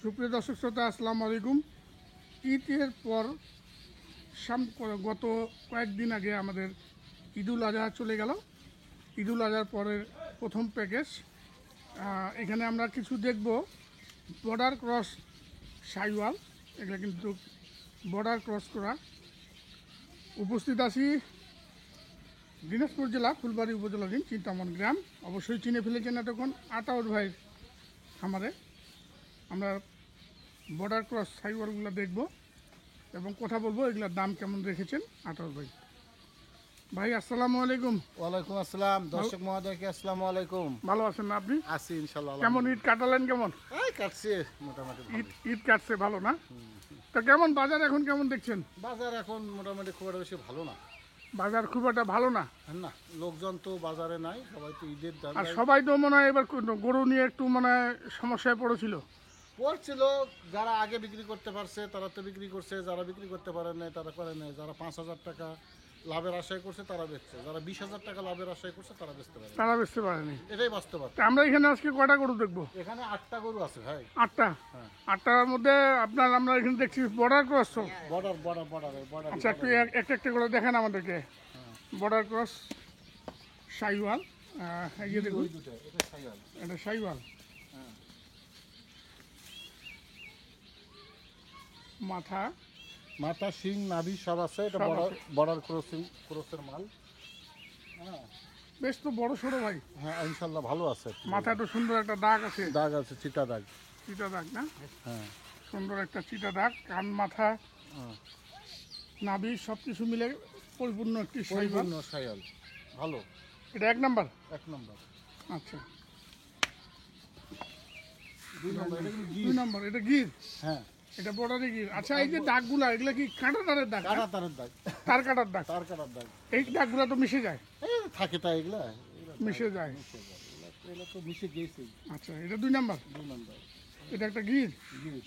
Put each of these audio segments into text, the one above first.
সুপ্রিয় দর্শক শ্রোতা, আসসালামু আলাইকুম। ঈদের পর গত কয়েকদিন আগে আমাদের ঈদুল আজহা চলে গেল। ঈদুল আজহার পরের প্রথম প্যাকেজ। এখানে আমরা কিছু দেখব বর্ডার ক্রস সাইওয়াল। এগুলো কিন্তু বর্ডার ক্রস করা। উপস্থিত আছি দিনাজপুর জেলা ফুলবাড়ি উপজেলাধীন চিন্তামন গ্রাম। অবশ্যই চিনে ফেলেছেন এতক্ষণ আতাউর ভাইয়ের খামারে। আমরা বর্ডার ক্রস সাইওয়ালগুলো দেখব এবং কথা বলবো এগুলোর দাম কেমন রেখেছেন আতাউর ভাই। ভাই আসসালামু আলাইকুম। ওয়ালাইকুম আসসালাম। দর্শক মহোদয়কে আসসালামু আলাইকুম। ভালো আছেন না আপনি? আছি ইনশাআল্লাহ। কেমন ঈদ কাটালেন? কেমন এই কাটছে মোটামুটি ভালো। ঈদ কাটছে ভালো না? তা কেমন বাজার এখন কেমন দেখছেন? বাজার এখন মোটামুটি খুব একটা বেশি ভালো না। বাজার খুব একটা ভালো না। না, লোকজন তো বাজারে নাই, সবাই তো ঈদের আর দাম সবাই তো মনে হয় এবার গরু নিয়ে একটু মানে সমস্যায় পড়েছিল। পড়ছিল। যারা আগে বিক্রি করতে পারছে তারা তো বিক্রি করছে, যারা বিক্রি করতে পারে নাই তারা করে নাই। যারা 5,000 টাকা লাভের আশায় করছে তারা বেচছে, যারা 20,000 টাকা লাভের আশায় করছে তারা বেচতে পারে। তারা বেচতে পারেনি। এটাই বাস্তবতা। তা আমরা এখানে আজকে কয়টা গরু দেখবো? এখানে 8টা গরু আছে ভাই। 8টা। হ্যাঁ। 8টার মধ্যে আমরা এখানে দেখছি border cross. Border border border border. আচ্ছা, একটু একটা একটা করে দেখেন আমাদেরকে। Border cross Sahiwal. এই যে দেখুন, ওই দুটো এটা সাইয়াল। এটা সাইওয়াল। হ্যাঁ। মাথা মাথা, শিং, নাভি সব আছে। এটা সব বর্ডার আছে। বর্ডার ক্রসের মাল। হ্যাঁ বেশ তো বড় সড়ো ভাই। হ্যাঁ ইনশাল্লাহ ভালো আছে। মাথা তো সুন্দর একটা দাগ আছে, দাগ আছে, চিটা দাগ। চিটা দাগ না? হ্যাঁ সুন্দর একটা চিটা দাগ। কান, মাথা, হ্যাঁ। নাভি সব কিছু মিলে পরিপূর্ণ একটি সাইওয়াল। পরিপূর্ণ সাইয়াল, ভালো। এটা 1 নাম্বার। 1 নম্বর। আচ্ছা, 2 নম্বর এটা কিন্তু 2 গির। নাম্বার। এটা গির। হ্যাঁ, এটা বর্ডারে গির। আচ্ছা, এই যে দাগগুলা এগুলা কি কাঁটা তারের দাগ? কাটা তারের দাগ। তার কাটার দাগ। তার কাটার দাগ। এই দাগগুলা তো মিশে যায়। এই থাকে তাই এগুলা মিশে যায়। এগুলা তো মিশে গেছে। আচ্ছা, এটা 2 নাম্বার। 2 নম্বর এটা একটা গির। গির।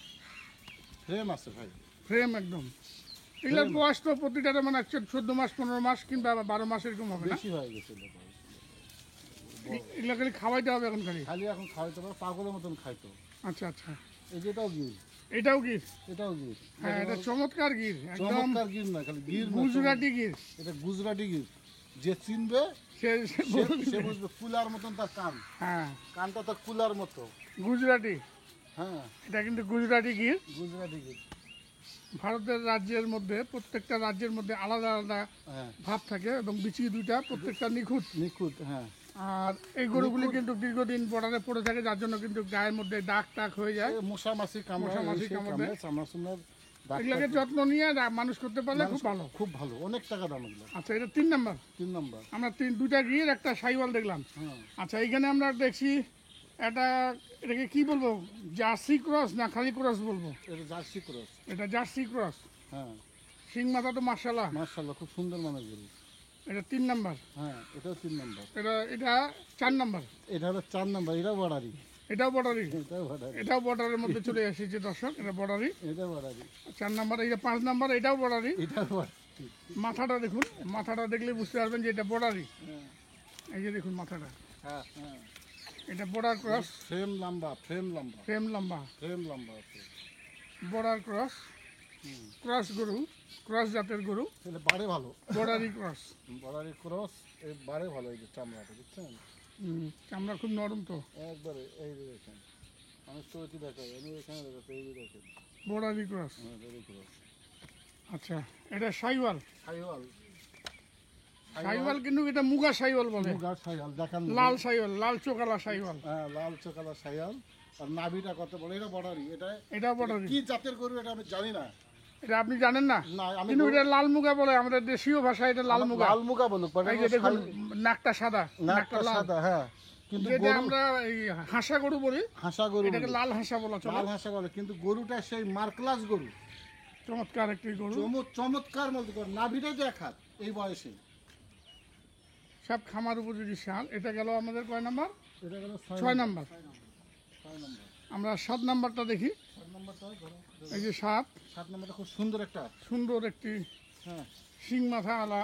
ফ্রেম আছে ভাই। ফ্রেম একদম। এগুলোর বয়স তো প্রতিটাতে মানে 14 মাস, 15 মাস কিংবা 12 মাস এরকম হবে না? বেশি হয়ে গেছে এটা। এগুলো খালি খাওয়াইতে হবে এখন খালি। খালি এখন খাইতে পারে, পাগলের মতন খাইতো। আচ্ছা আচ্ছা, এই যেটাও গির, এটাও গির। এটাও গির। হ্যাঁ, এটা চমৎকার গির, একদম চমৎকার গির না, খালি গির না, গুজরাটি গির। এটা গুজরাটি গির। যে চিনবে সে সে সে বুঝবে। কুলার মতন তার কান, হ্যাঁ, কানটা তার কুলার মতো। গুজরাটি। হ্যাঁ, এটা কিন্তু গুজরাটি গির। গুজরাটি গির। ভারতের রাজ্যের মধ্যে প্রত্যেকটা রাজ্যের মধ্যে আলাদা আলাদা হ্যাঁ, ভাব থাকে এবং বিচি দুইটা প্রত্যেকটা নিখুঁত। নিখুঁত। হ্যাঁ, আর এই গরুগুলি কিন্তু দীর্ঘদিন বর্ডারে পড়ে থাকে, যার জন্য কিন্তু গায়ের মধ্যে দাগ টাক হয়ে যায়। মশা মাছি কামড়ায়, মশা-মাছি এই সেই কামড়ায়। কামড়ায়, চামড়া সুমড়ার দাগ এগুলোকে থাকে। যত্ন নিয়ে মানুষ করতে পারলে খুব ভালো। খুব ভালো, অনেক টাকা দাম এগুলো। আচ্ছা, এটা 3 নাম্বার। 3 নম্বর। আমরা দুইটা গির একটা সাইওয়াল দেখলাম। হ্যাঁ, আচ্ছা, এইখানে আমরা দেখছি এটাকে কি বলবো, জার্সি ক্রস না খালি ক্রস বলবো? এটা জার্সি ক্রস। এটা জার্সি ক্রস। হ্যাঁ, সিং মাথা তো মার্শাল্লাহ। মাশাআল্লাহ খুব সুন্দর মানের গরু। এটা 3 নাম্বার। হ্যাঁ, এটাও 3 নম্বর। এটা 4 নাম্বার। এটা হলো 4 নম্বর। এটাও বর্ডারি। এটাও বর্ডারি। এটাও বর্ডারি। এটাও বর্ডারের মধ্যে চলে এসেছে দর্শক, এটা বর্ডারি। এটাও বর্ডারি। 4 নাম্বার। এটা 5 নাম্বার। এটাও বর্ডারি। এটাও বর্ডারি। মাথাটা দেখুন, মাথাটা দেখলে বুঝতে পারবেন যে এটা বর্ডারি। হ্যাঁ, এই যে দেখুন মাথাটা, হ্যাঁ, হ্যাঁ। এটা বর্ডার ক্রস। ফ্রেম লম্বা, ফ্রেম লম্বা, ফ্রেম লম্বা, ফ্রেম লম্বা আছে। Border cross. ক্রস গরু, ক্রস জাতের গরু, তাহলে বাড়ে ভালো। বর্ডারি ক্রস। বর্ডারি ক্রস, এই বাড়ে ভালো। এই যে চামড়াটা বুঝছেন, চামড়া খুব নরম তো। একবারে এই যে দেখেন। আমি চৌকি দেখাই, আমি এখানে দেখাচ্ছি, এই যে দেখেন। বর্ডারি ক্রস। হ্যাঁ, বর্ডারি ক্রস। আচ্ছা, এটা সাইওয়াল। সাইওয়াল। সাইওয়াল কিন্তু এটা মুগা সাইওয়াল বলে। মুগার সাইওয়াল দেখান। লাল সাইওয়াল, লাল চোকালা সাইওয়াল। হ্যাঁ, লাল চোকালা সাইওয়াল। আর নাভিটা কত বড়, এটা বর্ডারি। এটা বর্ডারি। কি জাতের গরু এটা আমি জানি না। এটা আপনি জানেন না? না, আমি কিন্তু এটা লাল মুগা বলে, আমাদের দেশীয় ভাষায় এটা লাল মুগা। লাল মুগা বলুক, এই যে দেখুন, নাকটা সাদা, নাকটা লাল। সাদা। হ্যাঁ, কিন্তু যেটা গরু আমরা এই হাঁসা গরু বলি, হাসা গরু এটাকে বলে। লাল হাঁসা বলা চলে। লাল হাসা বলে, কিন্তু গরুটা সেই মার্কলাস গরু। চমৎকার একটি গরু। চমৎকার বলতে পারে। নাভিটা দেখাত এই বয়সে। সব খামার উপযোগী শাল। এটা গেল আমাদের কয় নাম্বার? এটা গেল 6 নাম্বার। 6 নম্বর। আমরা 7 নাম্বারটা দেখি। 7 নম্বরটা ধরো। এই যে 7, 7 নম্বরটা খুব সুন্দর একটা। সুন্দর একটি হ্যাঁ, শিং মাথা আলা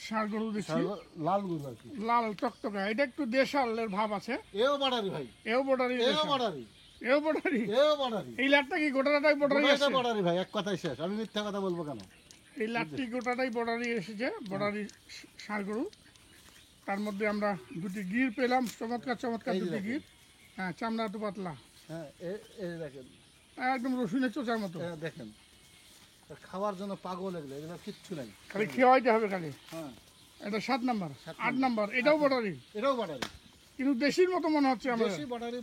ষাঁড় গরু দেখছি। লাল গরু আর কি। লাল টকটকা। এটা একটু দেশালের ভাব আছে। এও বর্ডারি ভাই, এও বর্ডারি। এও বর্ডারি। এও বর্ডারি। এও বর্ডারি। এই লাটটা কি গোটাটাই বর্ডারি এটা আছে? বর্ডারি ভাই, এক কথাই শেষ, আমি মিথ্যা কথা বলবো কেন? এই লাটটি গোটাটাই বর্ডারি এসেছে, বর্ডারি ষাঁড় গরু। তার মধ্যে আমরা দুটি গির পেলাম, চমৎকার চমৎকার এই যে দুটি দেখেন। গির। হ্যাঁ, চামড়া তো পাতলা, হ্যাঁ, এই দেখেন, একদম রসুনের চোচার মতো। দেখেন, খাওয়ার জন্য পাগল এগুলো, এগুলো কিচ্ছু নেই। খালি খেয়াইতে হবে খালি। হ্যাঁ, এটা 7 নাম্বার, 7 8 নাম্বার, এটাও বর্ডারি, এটাও বর্ডারি। কিন্তু দেশির মতো মনে হচ্ছে আমাদের। দেশি বর্ডারি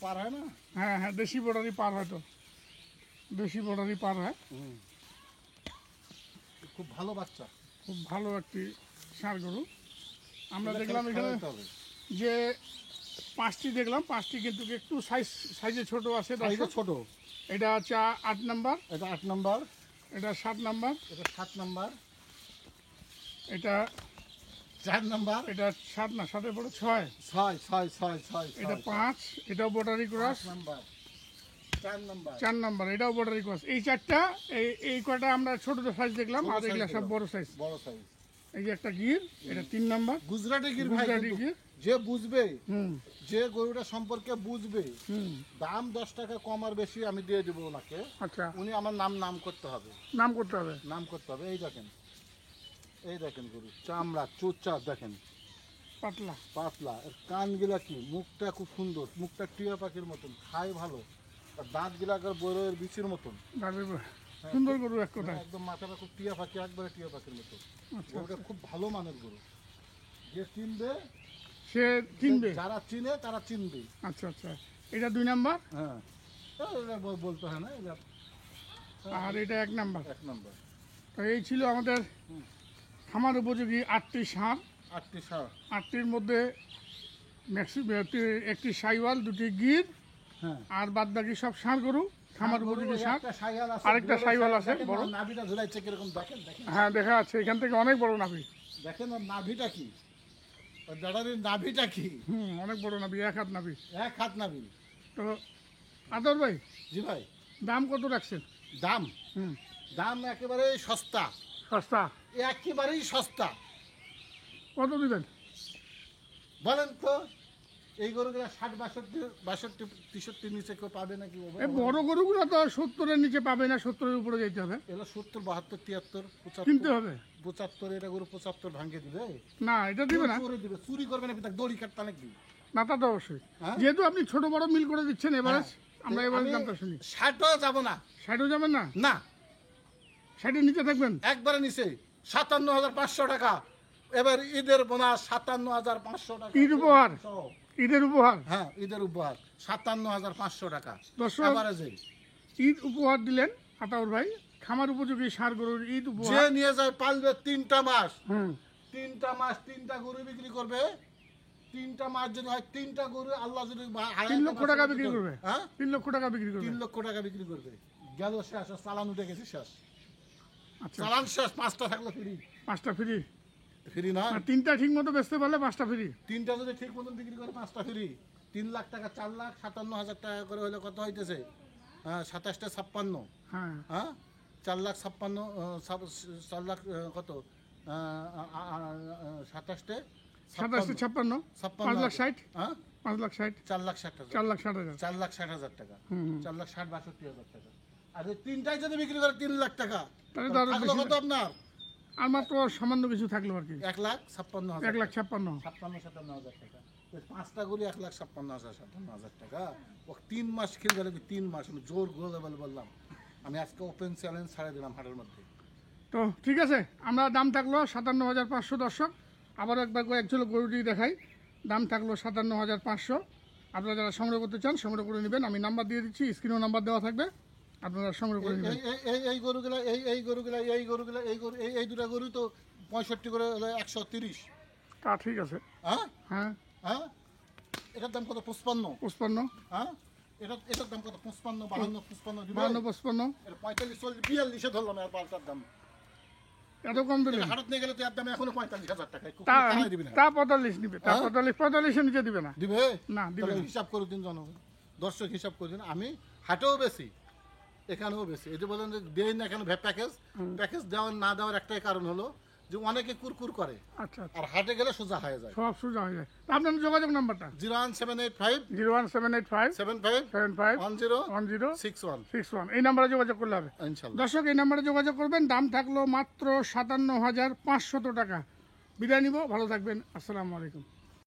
পার হয় না? হ্যাঁ হ্যাঁ, দেশি বর্ডারি পার হয় তো, দেশি বর্ডারি পার হয়। খুব ভালো বাচ্চা। খুব ভালো একটি ষাঁড় গরু। আমরা এগুলো দেখলাম এখানে খাওয়াইতে হবে। যে 5টি দেখলাম, 5টি কিন্তু একটু সাইজে ছোট আছে। এটা ছোট, এটা হচ্ছে 8 নাম্বার, এটা 8 নাম্বার, এটা 7 নাম্বার, এটা 7 নাম্বার, এটা 4 নাম্বার, এটা 7 না, 7-এর পরে 6, 6 এটা 5, এটাও বর্ডারি ক্রস, নাম্বার, 4 নাম্বার, 4 নাম্বার, এটাও বর্ডারি ক্রস। এই 4টা, এই কয়টা আমরা ছোট সাইজ দেখলাম, ছোট আর এগুলা size সব দেখলাম। বড় সাইজ। বড় সাইজ। এই যে একটা গির, এটা 3 নাম্বার, গুজরাটি গির ভাই, গুজরাটি কিন্তু গির। যে বুঝবে, হুম যে গরুটা সম্পর্কে বুঝবে, হুম। দাম 10 টাকা কম আর বেশি আমি দিয়ে দেবো ওনাকে, আচ্ছা, উনি আমার নাম করতে হবে, নাম করতে হবে। নাম করতে হবে। এই দেখেন গরু, চামড়া চোচা দেখেন, পাতলা। পাতলা, এর কানগুলা কি, মুখটা খুব সুন্দর, মুখটা টিয়া পাখির মতন, খায় ভালো, আর দাঁতগুলা একবার বইয়ের বিচির মতন, সুন্দর গরু এক কথায়। একদম মাথাটা খুব টিয়া পাখি, একবারে টিয়া পাখির মতো। আচ্ছা, গরুটা খুব ভালো মানের গরু, যে চিনবে, সে কিনবে। যারা চিনে তারা চিনবে। আচ্ছা আচ্ছা, এটা 2 নাম্বার, হ্যাঁ, এটা বলতে হয় না, এটা আর এটা 1 নাম্বার। 1 নম্বর। তো এই ছিল আমাদের খামার উপযোগী 8টি ষাঁড়। 8টি ষাঁড়। 8টির মধ্যে একটি সাইওয়াল, 2টি গির, হ্যাঁ, আর বাদ বাকি সব ষাঁড় গরু, খামার উপযোগী ষাঁড়। একটা শাইওয়াল আছে, আরেকটা শাইওয়াল আছে, দেখেন বড়। ওর নাভিটা ঝুলাইছে কিরকম, দেখেন দেখেন হ্যাঁ, দেখা যাচ্ছে এখান থেকে অনেক বড় নাভি। দেখেন ওর নাভিটা কি, ওর দাঁড়ানির নাভিটা কি, অনেক বড় নাভি, 1 হাত নাভি। 1 হাত নাভি। তো আদর ভাই, জি ভাই, দাম কত রাখছেন? দাম হুম দাম একেবারে সস্তা, সস্তা। একেবারেই সস্তা। কত দিবেন? বলেন তো, এই গরুগুলা 60-62-63 নিচে কেউ পাবে নাকি? এই বড় গরুগুলো তো 70-এর নিচে পাবে না, 70-এর উপরে যেতে হবে, এগুলো 70-72-73-75 কিনতে হবে। 75, এটা গরু 75 ভাঙে দিবে, না, এটা দিবে না। চুরি দিবে, চুরি করবে না, তাকে দড়ি কাটতে নাকি? না, তা তো অবশ্যই। হ্যাঁ? যেহেতু আপনি ছোট বড় মিল করে দিচ্ছেন এবারে, আমরা এবারে আমি দামটা শুনি। 60 যাবো না, 60-ও যাবেন না? না, 60-এর নিচে থাকবেন? একবারে নিচে 57,500 টাকা। এবার ঈদের বোনাস 57,500 টাকা, ঈদ উপহার। সহ। ঈদের উপহার। হ্যাঁ, ঈদের উপহার 57,500 টাকা দর্শক, এভারেজে। ঈদ উপহার দিলেন আতাউর ভাই, খামার উপযোগী ষাঁড় গরুর ঈদ যে উপহার। নিয়ে যায় পালবে 3টা মাস, হুম 3টা মাস 3টা গরু বিক্রি করবে, 3টা মাস যদি হয় 3টা গরু, আল্লাহ যদি 3 লক্ষ টাকা বিক্রি করবে। হ্যাঁ, 3 লক্ষ টাকা বিক্রি করবে। 3 লক্ষ টাকা বিক্রি করবে। গেল শেষ, আর চালান উঠে গেছে শেষ, আচ্ছা, চালান শেষ, 5টা থাকলো ফ্রি। 5টা ফ্রি। ফ্রি না, আর 3টা ঠিক মতো বেচতে পারলে 5টা ফ্রি। 3টা যদি ঠিক মতন বিক্রি করে 5টা ফ্রি। 3 লাখ টাকা, 4,57,000 টাকা করে হলে কত হইতেছে? 27টা 56, হ্যাঁ, হ্যাঁ, 4,56,000, 4 লাখ কত, 27টে 27-56, 5,60,000, হ্যাঁ, 5,60,000, 4,60,000, 4,60,000। 4,60,000 টাকা, হুম। 4,60,62,000 টাকা। আর এই 3টাই যদি বিক্রি করে 3 লাখ টাকা, তাহলে তো আরো থাকলো বেশি। কত আপনার? আর মাত্র সামান্য কিছু থাকলো আর কি, 1,56,000, 1,56,000। 57,000 টাকা। তো 5টা গরু 1,56,000 টাকা। ও 3 মাস খেলে গেলে, 3 মাস আমি জোর গোলে বলে বললাম, আমি আজকে ওপেন চ্যালেঞ্জ ছাড়ে দিলাম হাটের মধ্যে। তো ঠিক আছে, আমরা দাম থাকলো 57,500। দর্শক, আবার একবার একচুলো গরুটি দেখাই। দাম থাকলো 57,500। আপনারা যারা সংগ্রহ করতে চান সংগ্রহ করে নেবেন, আমি নাম্বার দিয়ে দিচ্ছি, স্ক্রিনেও নাম্বার দেওয়া থাকবে, আপনারা সংগ্রহ করে নেবেন। এই গরুগুলা, এই গরুগুলা, এই দুটা গরু তো 65 করে হলো 130। তা ঠিক আছে। হ্যাঁ, হ্যাঁ, হ্যাঁ, এটার দাম কত? 55। 55, হ্যাঁ, এটার দাম কত? 55, 52, 55 দিবে। 52, 55। এটা 45, 40, 42 ধরলাম, আর পাল্টার দাম এত কম দিলেন? হাটত নিয়ে গেলে তো এর দাম এখনো 45,000 টাকা। তা দিবি না? তা 45 নিবে, তা 45-45-এর নিচে দিবে না। দিবে না, দিবে তাহলে না। হিসাব করে দিন, জনগণ দর্শক হিসাব করে দিন। আমি হাটেও বেশি, এখানেও বেশি। এই যে বলেন যে দেই না কেন প্যাকেজ, প্যাকেজ দেওয়ার না দেওয়ার একটাই কারণ হলো যে অনেকে কুরকুর করে আচ্ছা আচ্ছা, আর হাটে গেলে সোজা হয়ে যায়। সব সোজা হয়ে যায়। তা আপনার যোগাযোগ নাম্বারটা 01785 01785 75 75 10 10 61 61, এই নাম্বারে যোগাযোগ করলে হবে। ইনশাল্লাহ। দর্শক, এই নাম্বারে যোগাযোগ করবেন। দাম থাকলো মাত্র 57,500 টাকা। বিদায় নিব, ভালো থাকবেন, আসসালামু আলাইকুম।